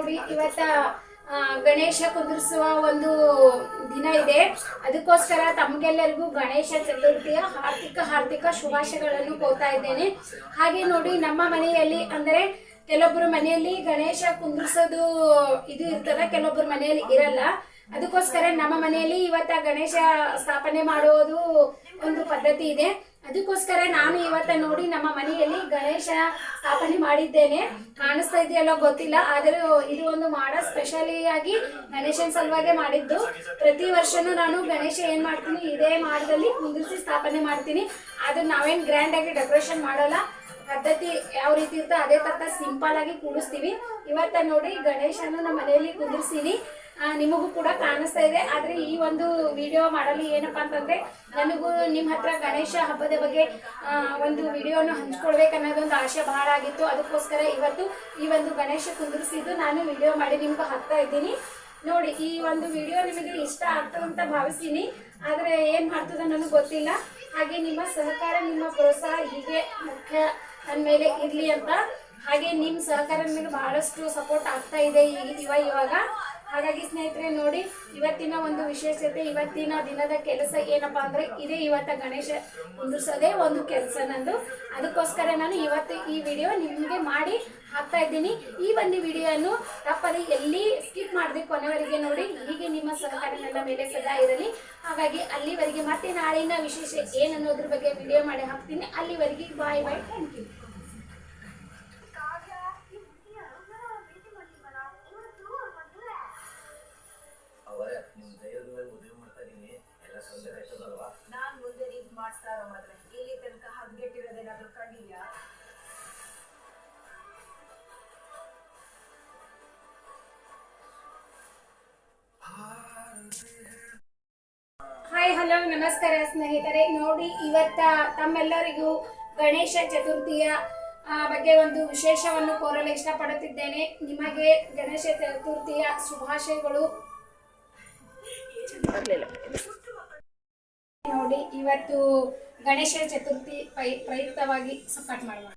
ನೋಡಿ ಇವತ್ತ ಗಣೇಶ ಕುಂದಿರಿಸುವ ಒಂದು ದಿನ ಇದೆ. ಅದಕ್ಕೋಸ್ಕರ ತಮಗೆಲ್ಲರಿಗೂ ಗಣೇಶ ಚತುರ್ಥಿಯ ಹಾರ್ದಿಕ ಶುಭಾಶಯಗಳನ್ನು ಕೋರ್ತಾ ಇದ್ದೇನೆ. ಹಾಗೆ ನೋಡಿ ನಮ್ಮ ಮನೆಯಲ್ಲಿ ಅಂದರೆ ಕೆಲವೊಬ್ಬರು ಮನೆಯಲ್ಲಿ ಗಣೇಶ ಕುಂದಿರಿಸೋದು ಇದು ಇರ್ತದೆ, ಕೆಲವೊಬ್ಬರು ಮನೆಯಲ್ಲಿ ಇರಲ್ಲ. ಅದಕ್ಕೋಸ್ಕರ ನಮ್ಮ ಮನೆಯಲ್ಲಿ ಇವತ್ತ ಗಣೇಶ ಸ್ಥಾಪನೆ ಮಾಡುವುದು ಒಂದು ಪದ್ಧತಿ ಇದೆ. ಅದಕ್ಕೋಸ್ಕರ ನಾನು ಇವತ್ತ ನೋಡಿ ನಮ್ಮ ಮನೆಯಲ್ಲಿ ಗಣೇಶ ಸ್ಥಾಪನೆ ಮಾಡಿದ್ದೇನೆ. ಕಾಣಿಸ್ತಾ ಇದೆಯಲ್ಲೋ ಗೊತ್ತಿಲ್ಲ, ಆದರೂ ಇದು ಒಂದು ಮಾಡೋ ಸ್ಪೆಷಲಿ ಆಗಿ ಗಣೇಶನ ಸಲುವಾಗಿ ಮಾಡಿದ್ದು. ಪ್ರತಿ ವರ್ಷನೂ ನಾನು ಗಣೇಶ ಏನ್ ಮಾಡ್ತೀನಿ ಇದೇ ಮಾಡದಲ್ಲಿ ಕುಂದಿರಿಸಿ ಸ್ಥಾಪನೆ ಮಾಡ್ತೀನಿ. ಆದ್ರೆ ನಾವೇನ್ ಗ್ರ್ಯಾಂಡ್ ಆಗಿ ಡೆಕೋರೇಷನ್ ಮಾಡಲ್ಲ, ಪದ್ಧತಿ ಯಾವ ರೀತಿ ಇರ್ತೋ ಅದೇ ತರ ಸಿಂಪಲ್ ಆಗಿ ಕೂಡಿಸ್ತೀವಿ. ಇವತ್ತ ನೋಡಿ ಗಣೇಶನ ನಮ್ಮ ಮನೆಯಲ್ಲಿ ಕುಂದಿರ್ಸೀನಿ, ನಿಮಗೂ ಕೂಡ ಕಾಣಿಸ್ತಾ ಇದೆ. ಆದ್ರೆ ಈ ಒಂದು ವಿಡಿಯೋ ಮಾಡಲು ಏನಪ್ಪಾ ಅಂತಂದ್ರೆ ನನಗೂ ನಿಮ್ಮ ಹತ್ರ ಗಣೇಶ ಹಬ್ಬದ ಬಗ್ಗೆ ಒಂದು ವಿಡಿಯೋನ ಹಂಚ್ಕೊಳ್ಬೇಕನ್ನೋದೊಂದು ಆಸೆ ಬಹಳ ಆಗಿತ್ತು. ಅದಕ್ಕೋಸ್ಕರ ಇವತ್ತು ಈ ಒಂದು ಗಣೇಶ ಕುಂದಿರಿಸಿದ್ದು ನಾನು ವಿಡಿಯೋ ಮಾಡಿ ನಿಮ್ಗೆ ಹಾಕ್ತಾ ಇದ್ದೀನಿ. ನೋಡಿ ಈ ಒಂದು ವಿಡಿಯೋ ನಿಮಗೆ ಇಷ್ಟ ಆಗ್ತದಂತ ಭಾವಿಸ್ತೀನಿ, ಆದ್ರೆ ಏನ್ ಮಾಡ್ತದ ನನಗೆ ಗೊತ್ತಿಲ್ಲ. ಹಾಗೆ ನಿಮ್ಮ ಸಹಕಾರ ನಿಮ್ಮ ಪ್ರೋತ್ಸಾಹ ಹೀಗೆ ಮುಖ್ಯ ನನ್ನ ಮೇಲೆ ಇರ್ಲಿ ಅಂತ. ಹಾಗೆ ನಿಮ್ಮ ಸಹಕಾರ ನನಗೆ ಬಹಳಷ್ಟು ಸಪೋರ್ಟ್ ಆಗ್ತಾ ಇದೆ ಇವಾಗ. ಹಾಗಾಗಿ ಸ್ನೇಹಿತರೆ ನೋಡಿ ಇವತ್ತಿನ ಒಂದು ವಿಶೇಷತೆ, ಇವತ್ತಿನ ದಿನದ ಕೆಲಸ ಏನಪ್ಪಾ ಅಂದ್ರೆ ಇದೇ ಇವತ್ತ ಗಣೇಶ ಕುಂದಿರಿಸೋದೇ ಒಂದು ಕೆಲಸ ನಂದು. ಅದಕ್ಕೋಸ್ಕರ ನಾನು ಇವತ್ತು ಈ ವಿಡಿಯೋ ನಿಮಗೆ ಮಾಡಿ ಹಾಕ್ತಾ ಇದ್ದೀನಿ. ಈ ಒಂದು ವಿಡಿಯೋನು ತಪ್ಪದೆ ಎಲ್ಲಿ ಸ್ಕಿಪ್ ಮಾಡದೆ ಕೊನೆವರೆಗೆ ನೋಡಿ. ಹೀಗೆ ನಿಮ್ಮ ಸಹಕಾರ ನನ್ನ ಮೇಲೆ ಸದಾ ಇರಲಿ. ಹಾಗಾಗಿ ಅಲ್ಲಿವರೆಗೆ ಮತ್ತೆ ನಾಳಿನ ವಿಶೇಷ ಏನನ್ನೋದ್ರ ಬಗ್ಗೆ ವಿಡಿಯೋ ಮಾಡಿ ಹಾಕ್ತೀನಿ. ಅಲ್ಲಿವರೆಗೆ ಬಾಯ್ ಬಾಯ್, ಥ್ಯಾಂಕ್ ಯು. ನಾನ್ ಮುಂದೆ ನೀವ್ ಮಾಡ್ತಾರ ಮಾತ್ರ ಇಲ್ಲಿ ತನಕ ಹಗ್ಗೆಟ್ಟಿರೋದೇನಾದ್ರೂ ಕಂಡಿದ್ಯಾ? ಹಾಯ್ ಹಲೋ ನಮಸ್ಕಾರ ಸ್ನೇಹಿತರೆ. ನೋಡಿ ಇವತ್ತ ತಮ್ಮೆಲ್ಲರಿಗೂ ಗಣೇಶ ಚತುರ್ಥಿಯ ಬಗ್ಗೆ ಒಂದು ವಿಶೇಷವನ್ನು ಕೋರಲು ಇಷ್ಟಪಡುತ್ತಿದ್ದೇನೆ. ನಿಮಗೆ ಗಣೇಶ ಚತುರ್ಥಿಯ ಶುಭಾಶಯಗಳು. ನೋಡಿ ಇವತ್ತು ಗಣೇಶ ಚತುರ್ಥಿ ಪ್ರಯುಕ್ತವಾಗಿ ಕಟ್ ಮಾಡುವ